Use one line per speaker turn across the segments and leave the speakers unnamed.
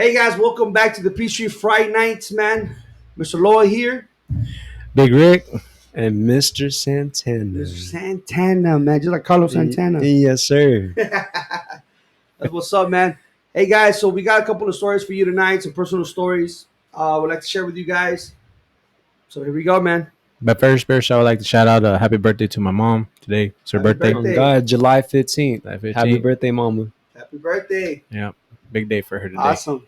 Hey guys, welcome back to the P Fright Nights, man. Mr. Loa here.
Big Rick and Mr. Santana.
Mr. Santana, man. Just like Carlos Santana.
Yes, sir.
That's what's up, man. Hey guys, so we got a couple of stories for you tonight, some personal stories we'd like to share with you guys. So here we go, man.
But first, I would like to shout out a happy birthday to my mom today. It's her
Happy
birthday.
birthday.
On God, July 15th.
July 15th.
Happy birthday, mama.
Happy birthday.
Yeah, big day for her today.
Awesome.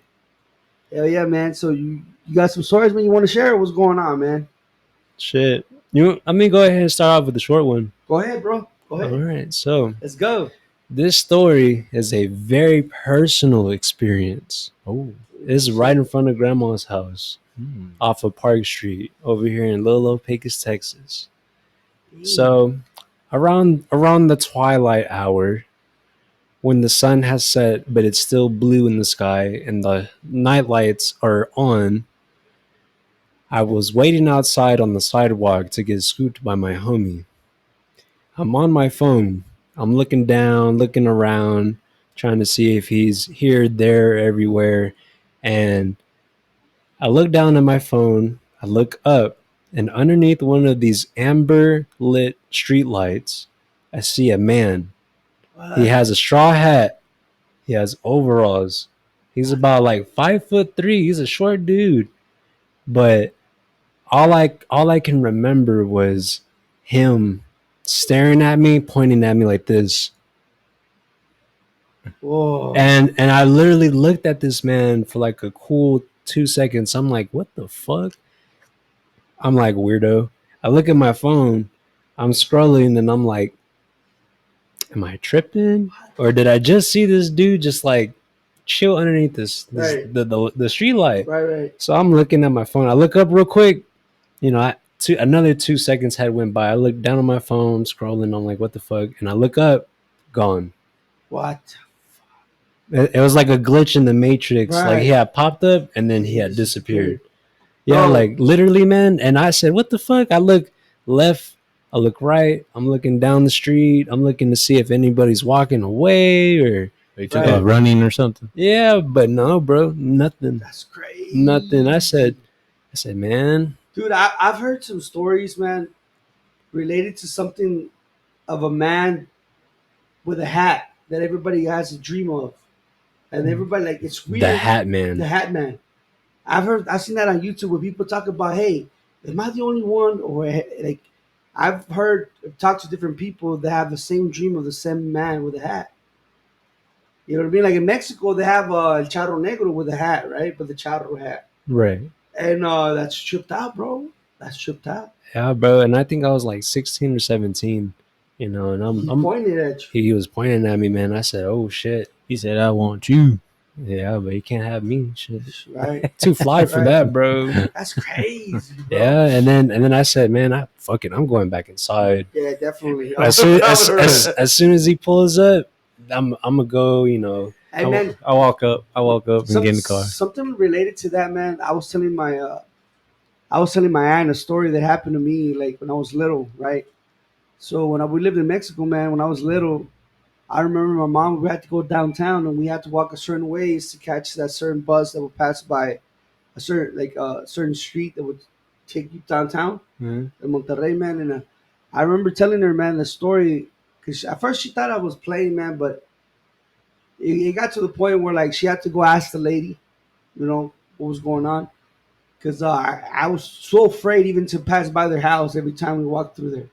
Hell yeah, man. So you got some stories, man, you want to share? What's going on, man?
Shit. Go ahead and start off with the short one.
Go ahead, bro. Go ahead.
All right. So
Let's go.
this story is a very personal experience.
Oh,
This is right in front of Grandma's house
hmm.
off of Park Street over here in Little Pecos, Texas. So around the twilight hour, when the sun has set but it's still blue in the sky and the night lights are on, I was waiting outside on the sidewalk to get scooped by my homie. I'm on my phone. I'm looking down, looking around, trying to see if he's here, there, everywhere. And I look down at my phone, I look up, and underneath one of these amber lit street lights, I see a man. He has a straw hat. He has overalls. He's about like 5'3". He's a short dude. But all I can remember was him staring at me, pointing at me like this.
Whoa.
And I literally looked at this man for like a cool 2 seconds. I'm like, what the fuck? I'm like, weirdo. I look at my phone. I'm scrolling and I'm like, am I tripping? Or did I just see this dude just like chill underneath
Right.
the street light?
Right.
So I'm looking at my phone. I look up real quick. Another 2 seconds had went by. I look down on my phone, scrolling. I'm like, what the fuck? And I look up, gone.
What?
It was like a glitch in the Matrix.
Right.
Like he had popped up and then he had disappeared.
Bro.
Yeah, like literally, man. And I said, what the fuck? I look left, I look right. I'm looking down the street. I'm looking to see if anybody's walking away or
They took
Right.
off running or something.
yeah, but no, bro, nothing,
That's crazy.
nothing. I said, man,
Dude, I've heard some stories, man, related to something of a man with a hat that everybody has a dream of. And everybody, like, it's weird.
the Hat Man.
The Hat Man. I've seen that on YouTube where people talk about, hey, am I the only one? Or, like, I've talked to different people that have the same dream of the same man with a hat. You know what I mean? Like in Mexico, they have El Charro Negro with a hat, right? But the Charro hat.
Right.
And that's tripped out, bro. That's tripped out.
Yeah, bro. And I think I was like 16 or 17, and
He pointed at you.
he was pointing at me, man. I said, oh shit.
He said, "I want you."
Yeah, but he can't have me. Shit.
Right.
Too fly for
Right.
that, bro.
That's crazy, bro.
Yeah, and then I said, man, I'm going back inside.
Yeah, definitely.
As soon as he pulls up, I'm gonna go.
Hey, man,
I walk up and get in the car.
Something related to that, man. I was telling my aunt a story that happened to me like when I was little, right? So we lived in Mexico, man, when I was little, I remember my mom, we had to go downtown and we had to walk a certain ways to catch that certain bus that would pass by a certain street that would take you downtown
Mhm.
in Monterrey, man. And I remember telling her, man, the story because at first she thought I was playing, man, but it got to the point where like she had to go ask the lady, what was going on, because I was so afraid even to pass by their house every time we walked through there.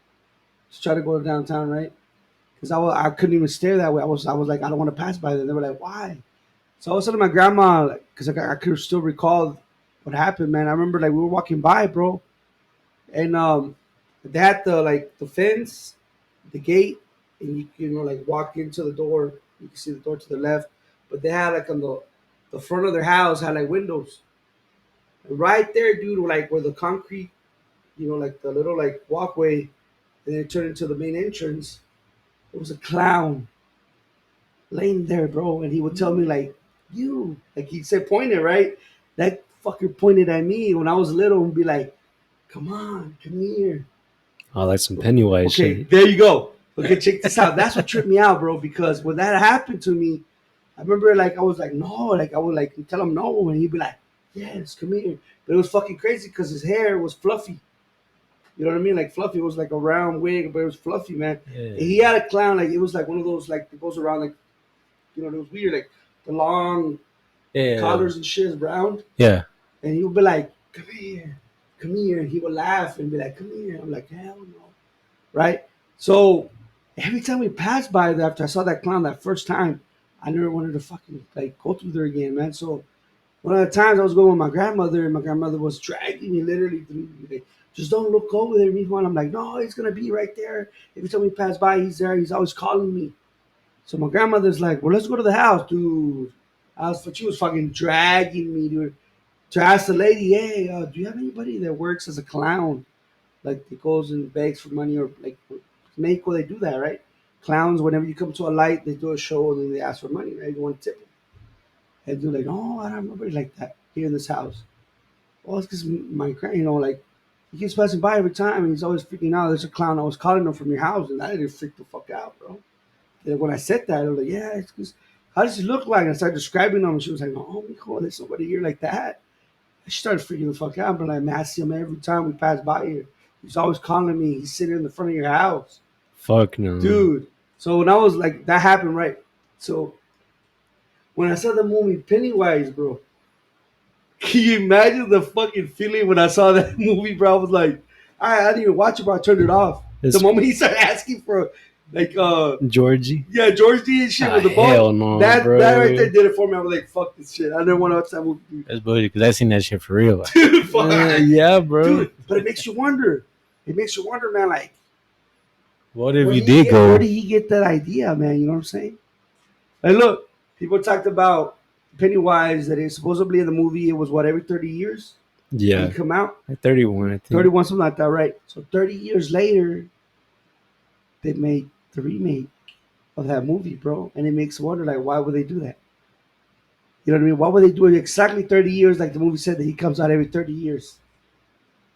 Just try to go to downtown, right? Because I couldn't even stare that way. I was like, I don't want to pass by them. They were like, why? So I was telling my grandma, because I could still recall what happened, man. I remember like we were walking by, bro, and they had the fence, the gate, and you like walk into the door. You can see the door to the left, but they had like on the front of their house had like windows. And right there, dude, like where the concrete, like the little like walkway, and then it turned into the main entrance. It was a clown laying there, bro, and he would tell me like, "You," like he said, pointed right. That fucker pointed at me when I was little and be like, "Come on, come here."
Oh, like some Pennywise
Okay,
shit.
there you go. Okay, check this out. That's what tripped me out, bro, because when that happened to me, I remember like I was like no, like I would like tell him no, and he'd be like, yes, come here. But it was fucking crazy because his hair was fluffy. You know what I mean? Like fluffy. It was like a round wig, but it was fluffy, man. And he
Yeah.
had a clown like it was like one of those like that goes around like it was weird like the long
Yeah.
collars and shit is round,
Yeah.
and he would be like, come here, and he would laugh and be like, come here. I'm like, hell no, right? So every time we passed by there after I saw that clown that first time, I never wanted to fucking like go through there again, man. So one of the times I was going with my grandmother, and my grandmother was dragging me literally through. Like, just don't look over there, mijo. And I'm like, no, he's gonna be right there. Every time we pass by, he's there. He's always calling me. So my grandmother's like, well, let's go to the house, dude. She was fucking dragging me, dude, to ask the lady, hey, do you have anybody that works as a clown? Like, that goes and begs for money, or like, in Mexico, they do that, right? Clowns, whenever you come to a light, they do a show and then they ask for money, right? You want to tip them. And they're like, oh, I don't have nobody like that here in this house. Well, it's because my grand, like, he keeps passing by every time and he's always freaking out. There's a clown. I was calling him from your house and I didn't freak the fuck out, bro. And when I said that, I was like, yeah, it's because, how does he look like? And I started describing him and she was like, oh, mijo, there's nobody here like that. She started freaking the fuck out. But like, man, I see him every time we pass by here. He's always calling me. He's sitting in the front of your house.
Fuck no.
Dude. So when I was like, that happened, right? So when I saw the movie Pennywise, bro, can you imagine the fucking feeling when I saw that movie, bro? I was like, I didn't even watch it, bro. I turned it off.
It's
The moment he started asking for, like,
Georgie.
yeah, George D and shit with the ball.
Hell no,
that
bro.
right there did it for me. I was like, fuck this shit. I didn't want to watch that movie, dude.
That's bullshit because I seen that shit for real.
Dude, fuck.
Yeah, bro.
Dude, but it makes you wonder. It makes you wonder, man, like,
What if
where
you
did he
did
get-
go?
Where did he get that idea, man? You know what I'm saying? Like, look, people talked about Pennywise that is supposedly in the movie. It was what, every 30 years
Yeah.
he come out.
Like 31, I think.
31, something like that, right? So 30 years later, they made the remake of that movie, bro, and it makes you wonder, like, why would they do that? You know what I mean? Why would they do it exactly 30 years, like the movie said that he comes out every 30 years?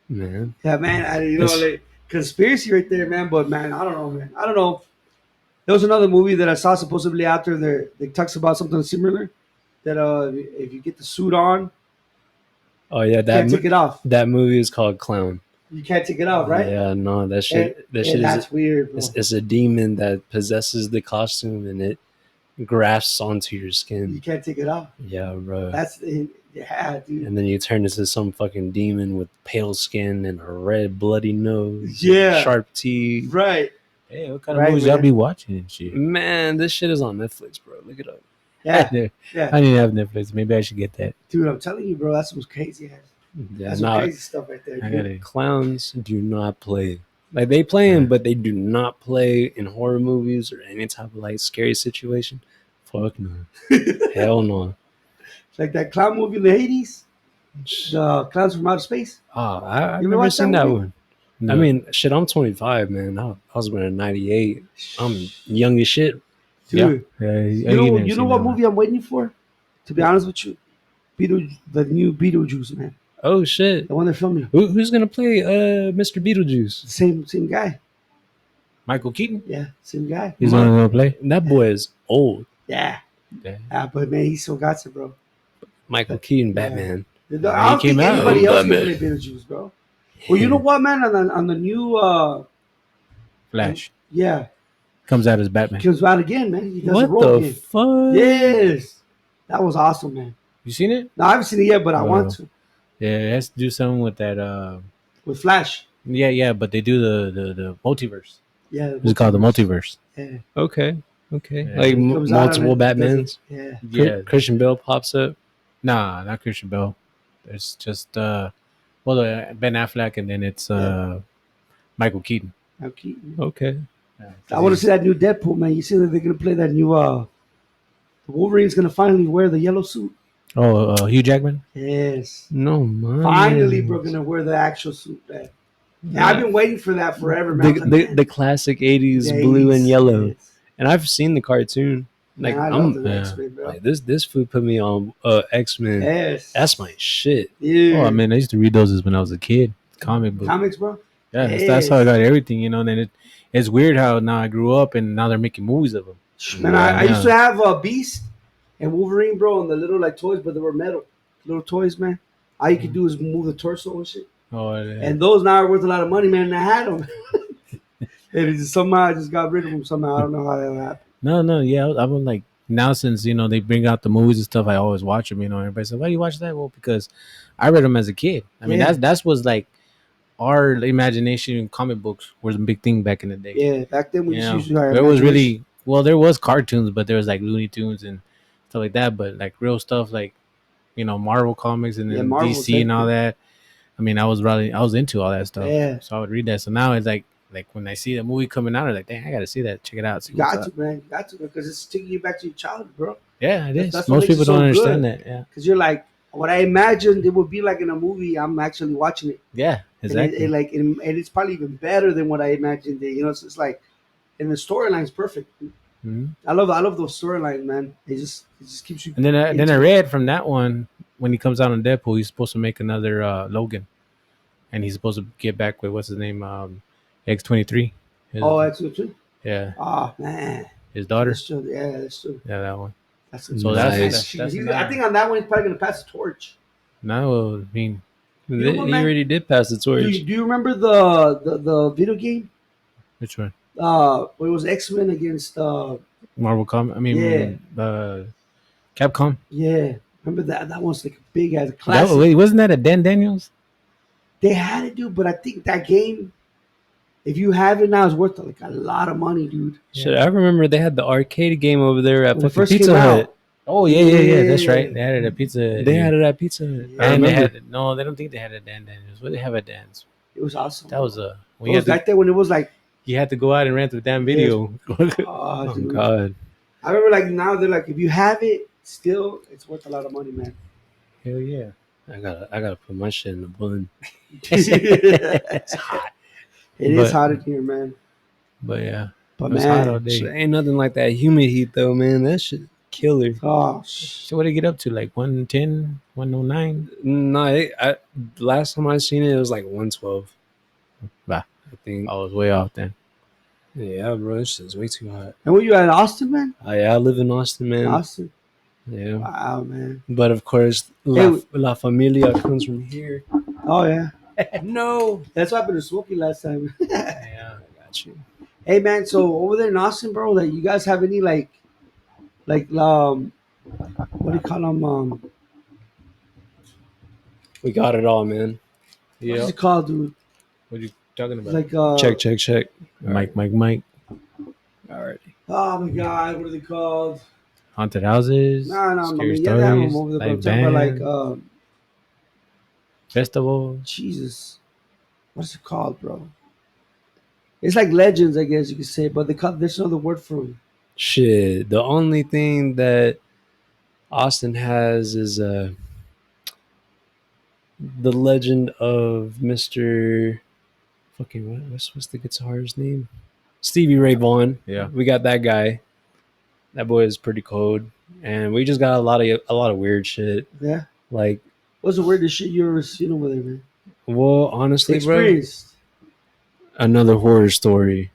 Man.
Yeah, man,
It's-
like conspiracy right there, man. But man, I don't know, man. I don't know. There was another movie that I saw supposedly after there. They talks about something similar that if you get the suit on,
Oh yeah,
you can't take it off.
that movie is called Clown.
You can't take it off, right?
Yeah, no, that
And,
shit. That
and
shit
that's
is.
weird, bro.
It's a demon that possesses the costume and it grafts onto your
You
skin.
can't take it off.
Yeah, bro.
That's yeah, dude.
And then you turn into some fucking demon with pale skin and a red bloody nose.
Yeah.
And sharp teeth.
Right.
Hey, what kind of
Right,
movies y'all
man.
be watching and shit?
Man, this shit is on Netflix, bro. Look it up.
Yeah,
I
yeah,
didn't have Netflix. Maybe I should get that.
dude. I'm telling you, bro. That's some crazy ass.
Yeah,
That's some
nah,
crazy stuff right there.
I
Dude.
gotta.
clowns do not play. Like they play them,
Yeah.
but they do not play in horror movies or any type of like scary situation. Fuck no. Hell no.
Like that clown movie in the 80s, the Clowns from Outer Space.
Oh, I've
You ever
never
watched
seen
that
that
movie?
one.
No.
I mean, shit, I'm 25, man. I was born in 98. I'm young as shit.
Dude,
Yeah,
you know what movie I'm waiting for? To be honest with you, the new Beetlejuice, man.
Oh, shit.
The one they're filming.
Who's going to play Mr. Beetlejuice?
Same guy.
Michael Keaton.
Yeah, same guy.
He's on to play.
That boy is old.
Yeah.
Yeah.
But man, he still got it, bro.
Michael Keaton,
Yeah.
Batman.
I
he
don't
came
think
out.
anybody else can
Batman.
play Beetlejuice, bro. Well, you know what, man? On the new,
Flash
yeah,
comes out as Batman.
comes out again, man. He does a
What
role
the
again.
fuck?
Yes, that was awesome, man.
You seen it?
No, I haven't seen it yet, but I
Oh.
want to.
Yeah, it has to do something with that.
With Flash.
Yeah, but they do the multiverse.
Yeah,
It's called the multiverse.
Yeah,
Okay. Okay.
Yeah.
Like
He comes out
multiple
and it does
Batmans.
it. Yeah.
Yeah,
Christian Bale pops up.
nah, not Christian Bale. It's just Ben Affleck, and then it's Michael Keaton.
How cute, man.
Okay.
I want to see that new Deadpool, man. You see that they're gonna play that new the Wolverine's gonna finally wear the yellow suit.
Oh, Hugh Jackman.
Yes.
No, man.
Finally, bro, gonna wear the actual suit, man. Yeah, I've been waiting for that forever, man. I was like, man,
The classic 80s
the
blue
80s,
and yellow.
yes.
And I've seen the cartoon. Like
Man, I love
I'm
the
yeah.
X-Men, bro.
like this food put me on X-Men.
Yes.
That's my shit.
Yeah.
Oh man, I used to read those when I was a kid. Comic book.
Comics, bro.
Yeah, that's how I
Yes.
got everything. And then it's weird how now I grew up and now they're making movies of them.
Man, I used to have a Beast, And Wolverine, bro, and the little like toys, but they were metal, little toys, man. All you could do is move the torso and shit.
Oh, yeah.
And those now are worth a lot of money, man. And I had them, and it just, somehow I just got rid of them. Somehow I don't know how that happened.
No, yeah. I'm like now since they bring out the movies and stuff, I always watch them. Everybody says, "Why do you watch that?" Well, because I read them as a kid. I mean,
Yeah.
that's was like our imagination in comic books was a big thing back in the day.
Yeah, back then we
You
just
know,
used our
there was
imagination.
really there was cartoons, but there was like Looney Tunes and stuff like that. But like real stuff, like Marvel comics and
Yeah,
then
Marvel's
DC and all
everything.
that. I mean, I was into all that stuff,
Yeah,
so I would read that. So now it's like when I see the movie coming out, I'm like, dang, I gotta see that, check it out, see
you
what's
got
up.
to, man. You got to, because it's taking you back to your childhood, bro.
Yeah, it is.
That's what
Most
makes it
people don't
so
understand
good.
that. Yeah,
Because you're like, what I imagined it would be like in a movie, I'm actually watching it.
yeah,
And it,
exactly.
and it's probably even better than what I imagined it. So it's like, and the storyline's perfect.
Mhm.
I love those storylines, man. It just keeps you
And then I
into it.
read from that one when he comes out on Deadpool, he's supposed to make another Logan, and he's supposed to get back with what's his name, X-23, his
Oh, that's true.
yeah,
Oh man,
his daughter.
that's true. Yeah, that's true.
Yeah, that one.
That's
So
that's
that's
nice.
Nice.
that's, that's
I
another.
think on that one he's probably gonna pass the torch.
No, I mean,
You know what,
He
man?
already did pass the torch.
Do you remember the video game?
which one?
It was X Men against
Marvel Com. I
yeah,
mean, Capcom.
yeah. Remember that one's like a big as a
That
classic.
wait, wasn't that a Dan Daniels?
They had it, dude, but I think that game, if you have it now, is worth like a lot of money, dude.
Shit, I remember they had the arcade game over there at
When it
fucking
first came
Pizza Hut.
out,
Oh yeah. That's right.
yeah,
They had it at Pizza Hut
They
here.
had it at Pizza Hut. I
yeah,
And they
remember.
had no, they don't think they had a Dan Daniels. What they have at Dan's?
it was awesome.
That was
It
when
was like that when it was like,
you had to go out and rent the damn
yes,
video.
oh,
Oh
dude.
God.
I remember like now they're like, if you have it, still, it's worth a lot of money, man.
Hell yeah.
I gotta put my shit in the bun.
It's
hot.
It is
But
hot in here, man.
but yeah.
But
It was hot all
man,
day.
Shit, ain't nothing like that humid heat though, man. That shit killer.
oh,
So what did it get up to? Like 110, 109?
No, last time I seen it, it was like 112.
Bah.
I think.
I was way off then.
Yeah, bro, this shit's way too hot.
and were you at Austin, man?
Yeah, I live in Austin, man.
Austin.
Yeah,
Wow, man.
but of course,
Hey,
La Familia comes from here.
oh yeah,
No.
that's what happened to Smokey last time.
Yeah.
I got you.
Hey, man. So over there in Austin, bro, like you guys have any like what do you call them?
We got it all, man.
What's
Yeah.
it called, dude?
What are you talking
It's
about?
like
Check.
Mike.
Alright.
Oh my God, what are they called?
Haunted houses.
No, I
Scary
mean, yeah, they have
stories.
them over there, but I'm
Live
talking about
band.
like
Festival.
Jesus, what's it called, bro? It's like legends, I guess you could say, but there's another word for it.
Shit. The only thing that Austin has is the legend of Mr. Fucking what's the guitar's name? Stevie Ray Vaughan.
Yeah.
We got that guy. That boy is pretty cold, and we just got a lot of weird shit.
Yeah.
Like,
What's the weirdest shit you ever seen over there, man?
well, honestly, bro,
Experienced.
another horror story.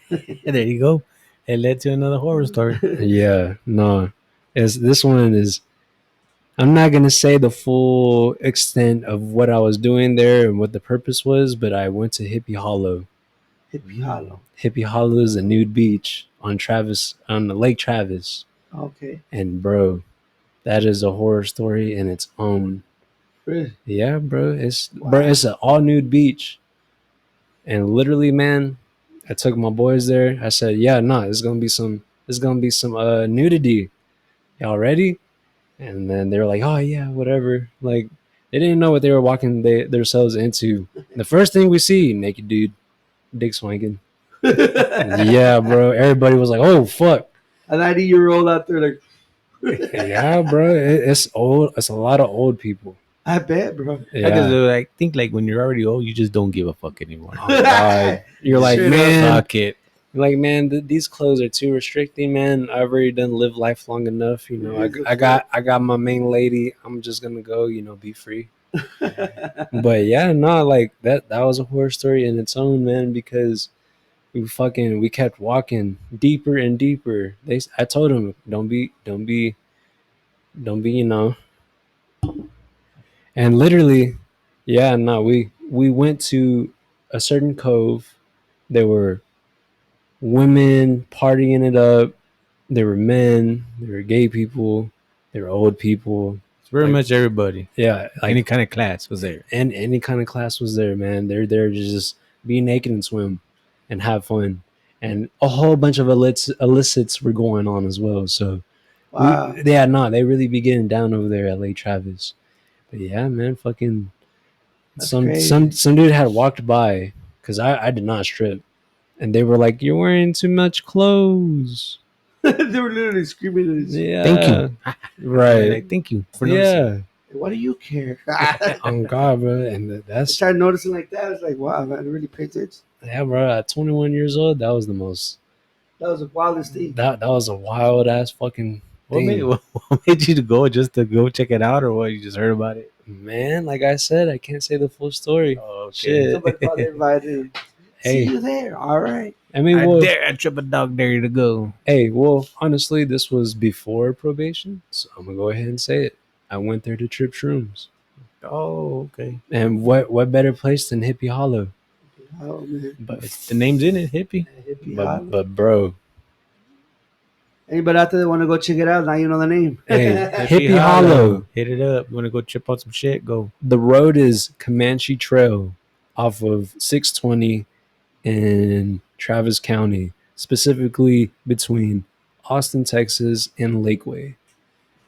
There you go. It led to another horror story.
Yeah, no, this one is. I'm not gonna say the full extent of what I was doing there and what the purpose was, but I went to Hippie Hollow.
Hippie Hollow.
Hippie Hollow is a nude beach on the Lake Travis,
Okay.
and bro, that is a horror story in its own.
Really?
Yeah, bro,
Wow.
it's an all nude beach, and literally, man, I took my boys there. I said, yeah, nah, it's gonna be some nudity. Y'all ready? And then they were like, oh yeah, whatever. Like, they didn't know what they were walking themselves into. The first thing we see, naked dude, dick swinging. Yeah, bro. Everybody was like, oh fuck.
A 90-year-old out there, like,
Yeah, bro. It's old. It's a lot of old people.
I bet, bro.
Because
Yeah.
I think like when you're already old, you just don't give a fuck anymore.
Oh, God. You're like,
Straight up.
man.
Fuck it.
You're like, man, these clothes are too restricting, man. I've already done live life long enough. You know, I got my main lady. I'm just gonna go. You know, be free. But yeah, no, like that was a horror story in its own, man, because we kept walking deeper and deeper. I told him, don't be Don't be, and literally, yeah, no, we went to a certain cove. There were women partying it up. There were men. There were gay people. There were old people.
It's very
Like,
much everybody.
yeah,
Any
like,
kind of class was there.
and any kind of class was there, man. They're there to just be naked and swim and have fun. And a whole bunch of illicits were going on as well. So
Wow,
yeah, no, they really be getting down over there at Lake Travis. But yeah, man, fucking
that's
some
crazy.
some dude had walked by because I did not strip, and they were like, "You're wearing too much clothes."
They were literally screaming at you.
Thank you.
Yeah,
Right.
right.
Like, thank you for noticing.
Yeah,
Why do you care? I
on God, bro, and that's
started noticing like that. It's like, wow, man, I really paid attention.
yeah, bro. At 21 years old, that was the most
That was the wildest thing.
that was a wild ass fucking
What made
thing,
what made you to go just to go check it out, or what? You just heard about it?
man. Like I said, I can't say the full story.
Oh, okay.
Shit.
Somebody probably invited him. See
Hey,
you there. All right.
I mean,
I
well,
dare a triple dog dare you to go.
hey, well, honestly, this was before probation, so I'm gonna go ahead and say it. I went there to trip shrooms,
Oh, okay.
and what better place than Hippie Hollow?
Oh man,
But
The name's in it, hippie.
hippie
but
holla.
but bro,
Anybody out there that want to go check it out? Now you know the name.
hey, Hippie Hollow.
Hit it up. You want to go trip on some shit? Go.
The road is Comanche Trail off of 620 in Travis County, specifically between Austin, Texas, and Lakeway.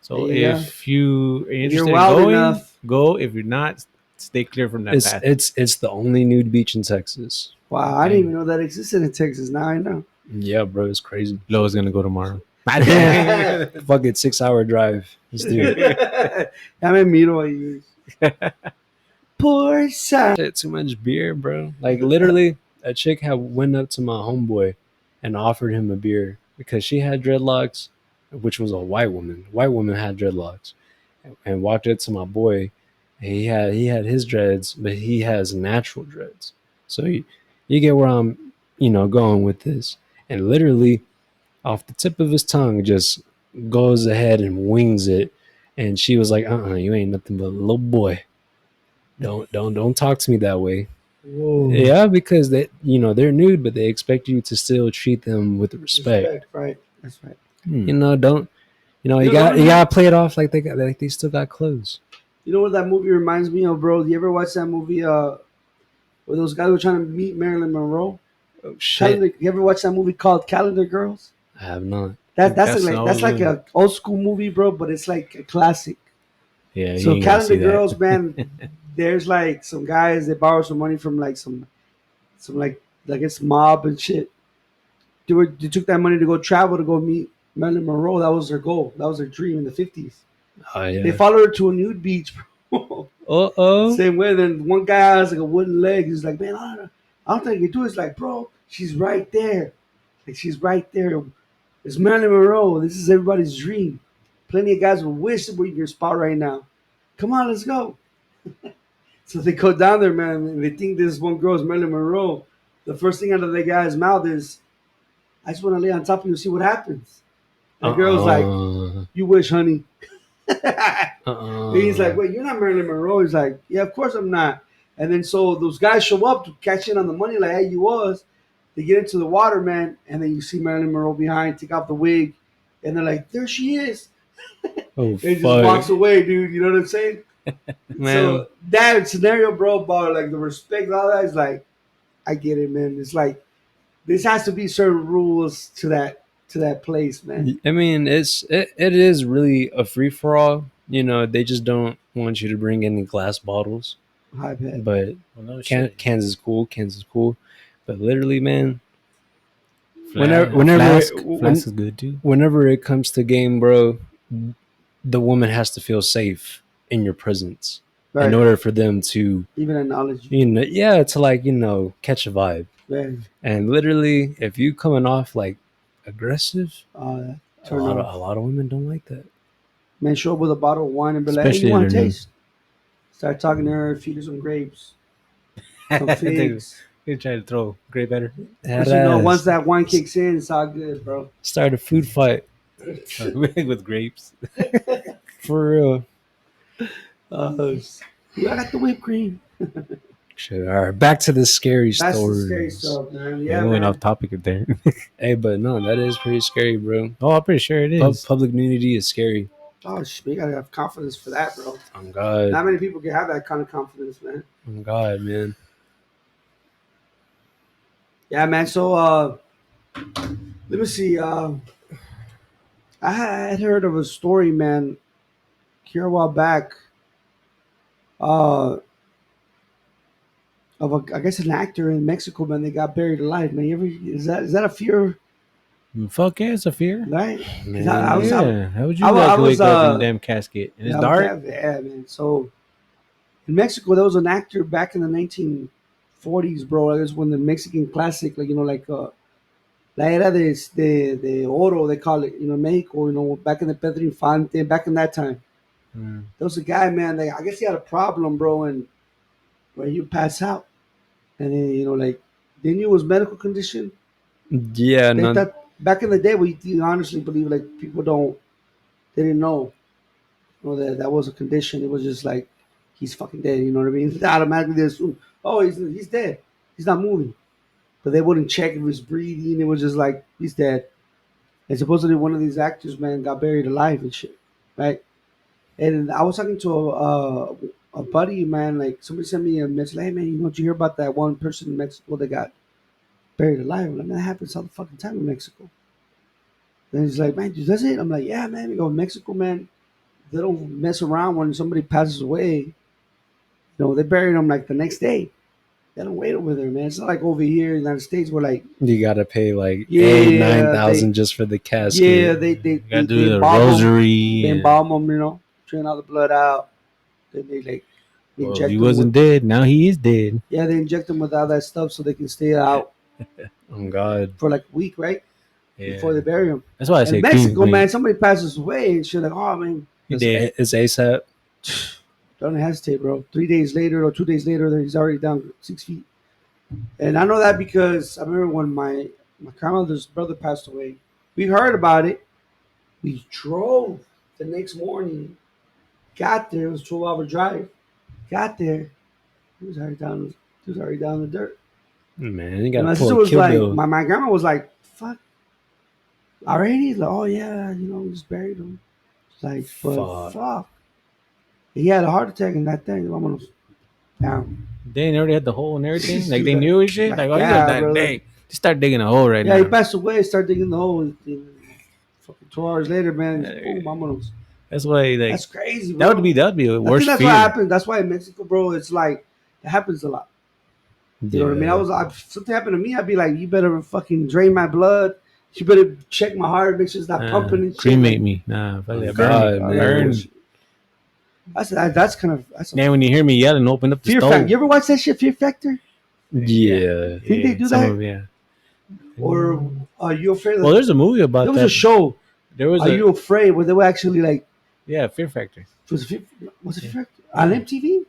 So
There you go.
if you are
If you're
interested in
wild
going,
enough.
go. If you're not, stay clear from that
It's
path.
it's the only nude beach in Texas.
Wow, I didn't even know that existed in Texas. Now I know.
Yeah, bro, it's crazy.
Lowe's gonna go tomorrow.
Fuck it, 6 hour drive. Let's do it.
I'm in middle of you. Poor son.
Shit, too much beer, bro. Like literally, a chick had went up to my homeboy and offered him a beer because she had dreadlocks, which was a white woman. White woman had dreadlocks, and walked up to my boy. And he had his dreads, but he has natural dreads. So you get where I'm, going with this. And literally, off the tip of his tongue, just goes ahead and wings it. And she was like, you ain't nothing but a little boy. Don't talk to me that way.
Whoa.
Yeah, because they're nude, but they expect you to still treat them with respect.
Right. That's right.
Don't you
You
got
know-
you gotta play it off like they still got clothes.
You know what that movie reminds me of, bro? You ever watch that movie where those guys were trying to meet Marilyn Monroe?
Oh shit,
You ever watch that movie called Calendar Girls?
I have not.
That's like a old school movie, bro, but it's like a classic.
Yeah. you
So
ain't gonna see
Calendar
that.
Girls, man, there's like some guys they borrow some money from like some like I guess mob and shit. They took that money to go travel to go meet Marilyn Monroe. That was their goal. That was their dream in the 50s.
Oh
They
yeah.
followed her to a nude beach, bro.
Oh.
Same way. Then one guy has like a wooden leg. He's like, man, I don't think I can do it. It's like, bro, she's right there. Like she's right there. It's Marilyn Monroe. This is everybody's dream. Plenty of guys will wish they were in your spot right now. Come on, let's go. So they go down there, man, and they think this one girl is Marilyn Monroe. The first thing out of the guy's mouth is, I just want to lay on top of you and see what happens. The girl's like, you wish, honey. And he's like, wait, you're not Marilyn Monroe. He's like, yeah, of course I'm not. And then so those guys show up to catch in on the money, like, hey, you was. They get into the water, man, and then you see Marilyn Monroe behind, take off the wig, and they're like, there she is.
oh
And he just
fuck,
walks away, dude. You know what I'm saying?
man.
So that scenario, bro, about like the respect, all that is like, I get it, man. It's like this has to be certain rules to that place, man.
I mean, it is really a free for all. They just don't want you to bring any glass bottles.
Hi, man.
But
Well, no
cans is cool. Cans is cool. But literally, man,
Flask,
whenever
Flask is good too.
whenever it comes to game, bro, the woman has to feel safe in your presence
Right.
in order for them to,
Even acknowledge you.
to catch a vibe.
Man.
And literally, if you coming off like aggressive,
Uh,
a
turn
lot,
off.
of, a lot of women don't like that.
Man, show up with a bottle of wine and be like, hey,
Especially
you want
in
to
her
taste? Start talking to her, feed her some grapes, some
They
figs.
try to throw grape at her.
That
But you know,
ass.
once that wine kicks in, it's all good, bro.
Start a food fight.
With grapes.
For real.
Uh, I got the whipped cream.
Shit. All right, back to the scary
That's the scary
stories.
stuff, man.
Yeah,
Yeah,
we went off
man.
topic there.
Hey, but no, that is pretty scary, bro.
Oh, I'm pretty sure it is.
Public nudity is scary.
Oh, shit, you gotta have confidence for that, bro.
On God.
Not many people can have that kind of confidence, man.
On God, man.
Yeah, man. So, let me see. I had heard of a story, man, here a while back, uh, of a, I guess, an actor in Mexico, man. They got buried alive, man. You ever is that a fear,
Fuck yeah, it's a fear.
right? Because
Man,
Yeah, how would
I,
you
wa- I
like to
was
wake up in a damn casket and it's
yeah,
dark?
yeah, man. So in Mexico, there was an actor back in the 1940s, bro. That was when the Mexican classic, like La Era de Oro, they call it, Mexico, back in the Pedro Infante, back in that time.
Mm.
There was a guy, man. I guess he had a problem, bro, and where he would pass out, and then like they knew it was medical condition.
yeah,
They
no,
thought back in the day, we honestly believe like people they didn't know, that was a condition. It was just like he's fucking dead. You know what I mean? They automatically they assume, oh, he's dead. He's not moving, but they wouldn't check if he was breathing. It was just like he's dead. And supposedly one of these actors, man, got buried alive and shit, right? And I was talking to a buddy, man. Like somebody sent me a message, like, hey man, did you hear about that one person in Mexico that got buried alive? I'm like, man, that happens all the fucking time in Mexico. And he's like, man, does it? I'm like, yeah, man. We go Mexico, man. They don't mess around when somebody passes away. They bury them like the next day. They don't wait over there, man. It's not like over here in the United States where like,
you gotta pay like eight, nine
yeah,
thousand just for the
yeah,
casket.
You gotta
they
do the
embalm them,
rosary.
they
And,
embalm them, drain all the blood out. Then they like
well, if he
inject them with,
wasn't dead, now he is dead.
yeah, they inject them with all that stuff so they can stay out
On God.
for like a week, right? Before they
Yeah,
bury them.
that's why I
In
say cream
Mexico,
clean.
man, somebody passes away and shit like, oh man,
He
It's,
dead.
it's ASAP.
don't hesitate, bro. 3 days later or 2 days later, he's already down 6 feet. And I know that because I remember when my grandmother's brother passed away. We heard about it. We drove the next morning. Got there. It was a 12-hour drive. Got there. He was already down. He was already down in the dirt.
Man, you
And
gotta
my
pull
sister
a
was
Kill
like,
Bill.
my grandma was like, "Fuck, already?" Like, "Oh yeah, we just buried him." It's like, but
Fuck.
fuck, he had a heart attack and that thing. Almost down.
They already had the hole and everything. Like they
Dude,
knew and shit.
like,
Like, oh, you gonna
yeah,
die
brother.
today. Just start digging a hole right
Yeah, he
now.
passed away. Started digging the hole. Fucking 2 hours later, man, boom,
Uh,
vámonos.
That's why, like,
That's crazy, bro.
that would be a
I think
worse
that's what
fear.
happened. That's why in Mexico, bro, it's like it happens a lot. You know what I mean?
Yeah.
Something happened to me, I'd be like, you better fucking drain my blood. You better check my heart, make sure it's not pumping and shit.
Cremate
Like,
me. Nah, fuck
Oh,
that.
God,
Burn me.
man.
Burn.
That's kind of that's a
Then when you hear me yelling, open up the
Fear
stove.
Factor. You ever watch that shit, Fear Factor?
Yeah.
Think they do
some
that?
of yeah.
Or are you afraid?
Well, there's a movie about
There was
that.
a show.
There was
Are you afraid? Where they were actually like,
Fear Factor.
was it Fear Factor on MTV?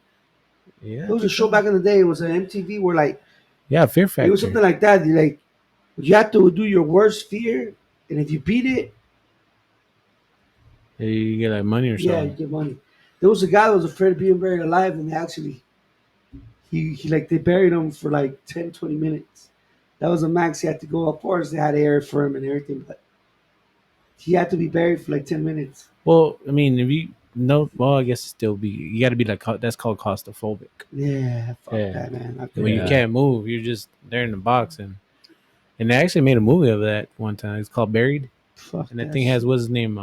Yeah,
There was a show back in the day. It was an MTV where like
yeah, Fear Factor.
it was something like that. You have to do your worst fear, and if you beat it,
You get like money or
yeah, you
something.
get money. There was a guy that was afraid of being buried alive, and they actually he like they buried him for like 10, 20 minutes. That was the max he had to go. Of course, they had air for him and everything, but he had to be buried for like 10 minutes.
Well, I mean, if you no, well, I guess still be. You got to be like that's called claustrophobic.
Yeah, fuck
Yeah.
that, man. I
When you
Yeah.
can't move, you're just there in the box, and they actually made a movie of that one time. It's called Buried,
fuck
and that
that
thing has
shit.
what's his name?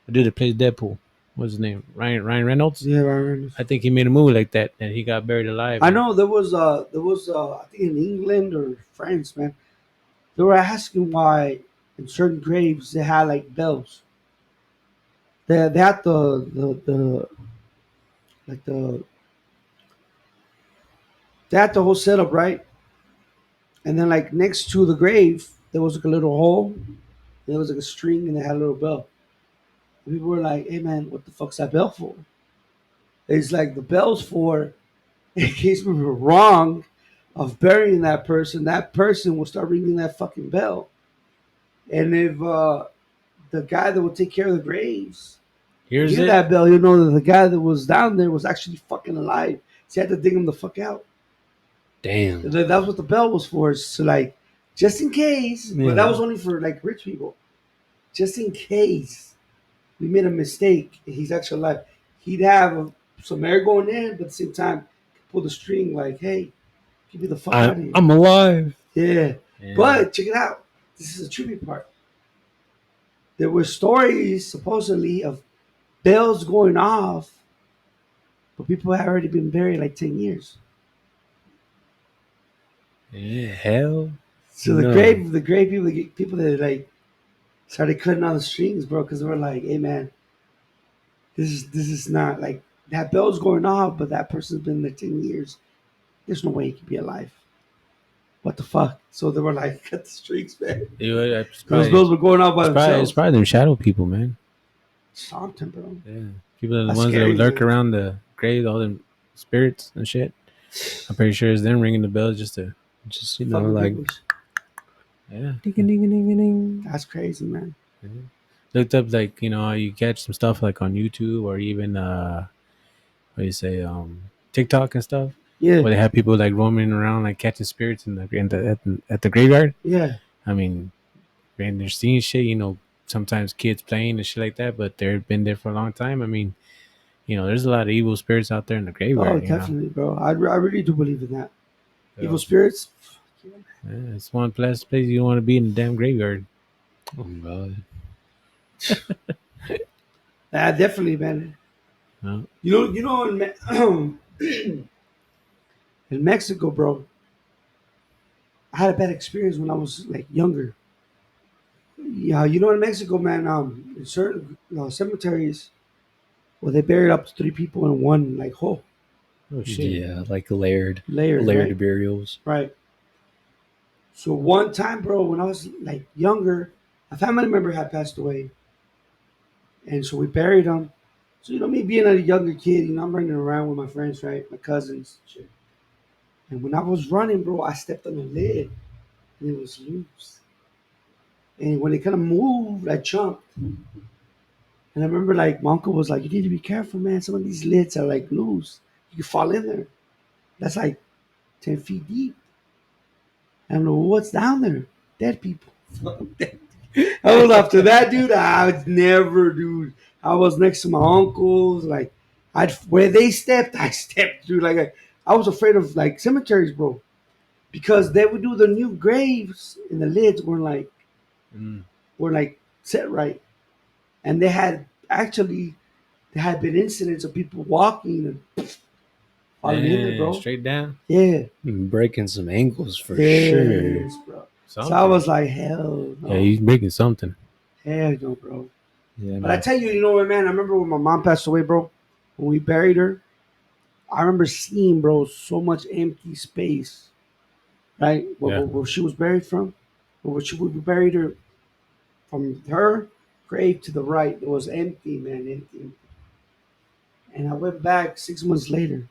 The dude that plays Deadpool. What's his name? Ryan Reynolds.
Yeah, Ryan.
I think he made a movie like that, and he got buried alive.
I know there was I think in England or France, man. They were asking why in certain graves they had like bells. They had the like the they had the whole setup right, and then like next to the grave there was like a little hole. There was like a string, and they had a little bell. And people were like, "Hey man, what the fuck's that bell for?" It's like the bell's for in case we were wrong of burying that person will start ringing that fucking bell. And if the guy that would take care of the graves
Here's
hear
it.
that bell, you know that the guy that was down there was actually fucking alive. So you had to dig him the fuck out.
Damn.
That's what the bell was for. So like, just in case. But that
Yeah.
was only for like rich people. Just in case we made a mistake and he's actually alive, he'd have some air going in, but at the same time pull the string like, hey, get me the fuck out of here.
I'm alive.
Yeah.
Yeah.
But check it out. This is a trippy part. There were stories supposedly of bells going off, but people had already been buried like 10 years.
Yeah.
Hell
So the
no.
grave, people, people that like started cutting all the strings, bro, because they were like, "Hey, man, this is not like that bell's going off, but that person's been there 10 years. There's no way he could be alive. What the fuck?" So they were like, "Cut the strings, man."
It's
Those
probably
bells were going off by
it's
themselves.
probably them shadow people, man.
Something, bro.
Yeah. People are the
That's
ones that
scary,
lurk
man.
around the grave, all them spirits and shit. I'm pretty sure it's them ringing the bells just to
Just
Fucking
like
people.
yeah.
ding ding ding ding.
That's crazy, man.
Yeah. Looked up like you catch some stuff like on YouTube or even what do you say TikTok and stuff
Yeah,
where they have people like roaming around like catching spirits at the graveyard.
yeah.
I mean, man, they're seeing shit. Sometimes kids playing and shit like that, but they've been there for a long time. I mean, there's a lot of evil spirits out there in the
Oh,
graveyard.
definitely, bro. I really do believe in that. Evil
So,
spirits.
yeah, it's one place you don't want to be in the damn graveyard.
Oh god.
Yeah, definitely, man.
No?
In in Mexico, bro, I had a bad experience when I was like younger. Yeah, in Mexico, man, in certain cemeteries, well, they buried up to three people in one like hole,
Oh shit!
Yeah, like layered,
layered,
layered
right?
burials.
Right. So one time, bro, when I was like younger, a family member had passed away, and so we buried him. So me being a younger kid, I'm running around with my friends, right, my cousins, shit. And when I was running, bro, I stepped on the lid, and it was loose. And when it kind of moved, I jumped. And I remember like my uncle was like, "You need to be careful, man. Some of these lids are like loose. You can fall in there. That's like 10 feet deep. I don't know what's down there. Dead people." I was after that, dude. I would never, dude. I was next to my uncles, like where they stepped, I stepped through. Like I was afraid of like cemeteries, bro, because they would do the new graves and the lids
Mm.
were like set right, and they had been incidents of people walking and falling in there,
Damn,
bro.
straight down
Yeah,
Breaking some ankles for sure.
yes, bro. So I
something.
was like, hell
Yeah,
no,
he's breaking something.
hell no, bro.
Yeah,
But I
no.
tell you, what, man? I remember when my mom passed away, bro. When we buried her, I remember seeing, bro, so much empty space, right?
Yeah.
Where she was buried from, we buried her from her grave to the right. It was empty, man, empty. And I went back 6 months later,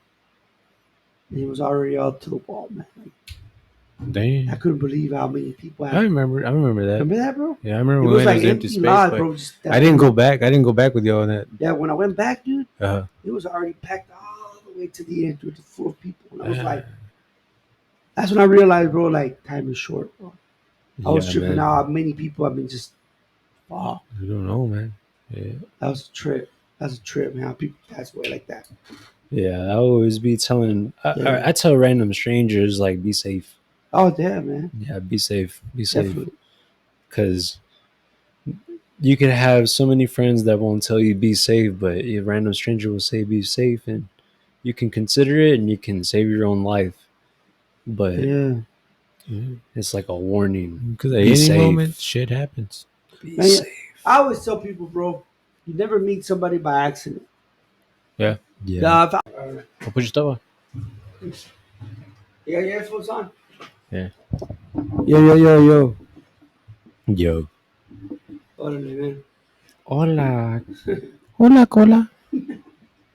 and it was already up to the wall, man. I
Damn.
couldn't believe how many people
I
had.
remember. I remember that.
Remember that, bro?
Yeah, I remember
It
we
was
went. It
like
was empty
empty
space,
lot,
but
bro. Just
I didn't go back. I didn't go back with you on that.
Yeah, when I went back, dude,
Uh,
it was already packed all the way to the end, dude, full of people. And I was
uh,
like, that's when I realized, bro, like time is short, bro. I was
Yeah,
tripping
man.
out how many people have been just, wow,
I don't know, man. Yeah.
that was a trip. That's a trip, man. How people pass away like that.
Yeah, I always be telling.
Yeah.
I tell random strangers like, be safe.
Oh, damn, man.
Yeah, be safe. Be safe.
Definitely.
Because you can have so many friends that won't tell you be safe, but a random stranger will say be safe, and you can consider it, and you can save your own life. But
Yeah.
it's like a warning.
Because at
Be
any moment,
safe.
shit happens.
Be
Man, yeah.
safe.
I always tell people, bro, you never meet somebody by accident.
Yeah.
Yeah.
If I,
I'll put your stuff on.
you got your headphones on?
Yeah.
Yo.
Yo.
Hold on, man.
Hola.
Hola, cola.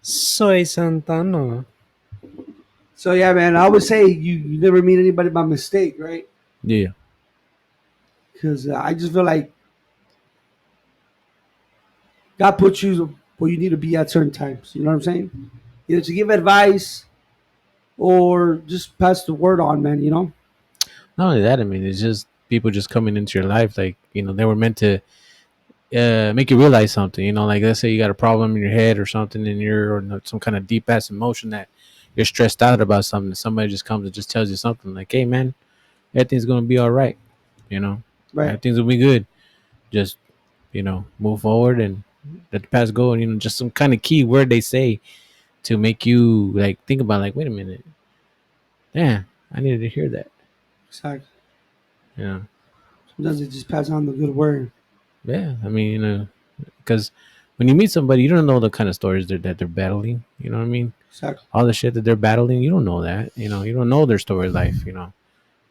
Soy Santana.
So, yeah, man, I always say you never meet anybody by mistake, right?
Yeah.
Because I just feel like God put you where you need to be at certain times. You know what I'm saying? Either to give advice or just pass the word on, man. You know?
Not only that, I mean, it's just people just coming into your life. Like, they were meant to make you realize something. Like, let's say you got a problem in your head or something, and you're or some kind of deep ass emotion that you're stressed out about something. Somebody just comes and just tells you something like, "Hey, man, everything's gonna be all right. You know,
Right.
everything's gonna be good. Just move forward and let the past go." And just some kind of key word they say to make you like think about like, wait a minute, yeah, I needed to hear that.
Exactly.
Yeah,
Sometimes they just pass on the good word.
yeah. I mean, because when you meet somebody, you don't know the kind of stories that they're battling. You know what I mean?
Exactly.
All the shit that they're battling, you don't know that. You don't know their story life.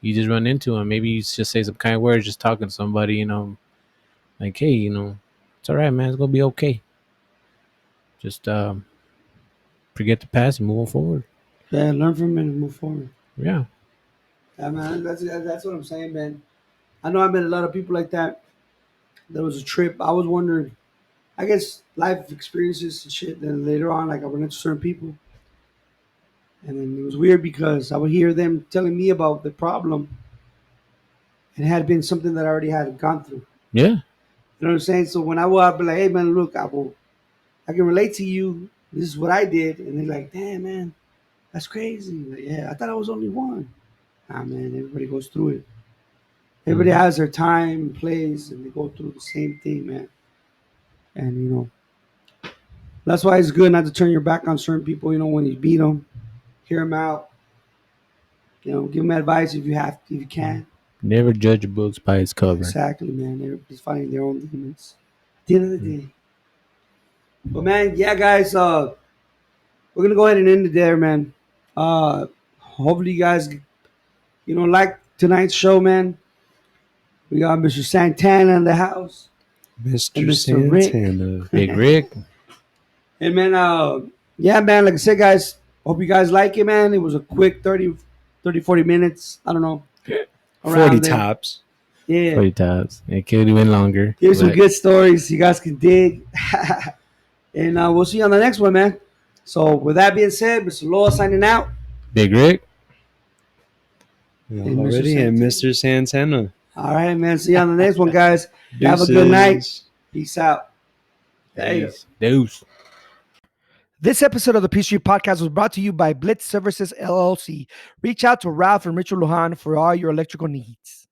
You just run into them. Maybe you just say some kind words, just talking to somebody. Like, hey, it's all right, man. It's gonna be okay. Just forget the past and move forward.
Yeah, learn from it and move forward.
Yeah.
Yeah, man. That's what I'm saying, man. I know I met a lot of people like that. There was a trip. I was wondering. I guess life experiences and shit. Then later on, like I run into certain people, and then it was weird because I would hear them telling me about the problem, and it had been something that I already had gone through.
Yeah.
You know what I'm saying? So when I would I'd be like, "Hey, man, look, I can relate to you. This is what I did," and they're like, "Damn, man, that's crazy." Like, yeah, I thought I was only one. Nah, man, everybody goes through it. Everybody
Hmm.
has their time, place, and they go through the same thing, man. And that's why it's good not to turn your back on certain people. When you beat them, hear them out. Give them advice if you have, if you can.
Never judge a book by its cover.
Exactly, man. Everybody's fighting their own demons. At the end of the day. But man, yeah, guys, we're gonna go ahead and end it there, man. Hopefully you guys, like tonight's show, man. We got Mr. Santana in the house and
Mr.
Mr. Rick.
Santana.
Big Rick.
And man, yeah, man, like I said, guys, hope you guys like it, man. It was a quick 40 minutes. I don't know,
40
around there.
tops.
Yeah.
40 times. It could have been longer.
Here's some
But
good stories you guys can dig. And we'll see you on the next one, man. So, with that being said, Mr. Loa signing out.
Big Rick.
And Mr.
Already, and
Santana.
Mr. Santana.
All right, man. See you on the next one, guys. Have a good night.
Deuces.
Peace out. There you go.
Peace. Deuce.
This episode of the P Street Podcast was brought to you by Blitz Services LLC. Reach out to Ralph and Richard Lujan for all your electrical needs.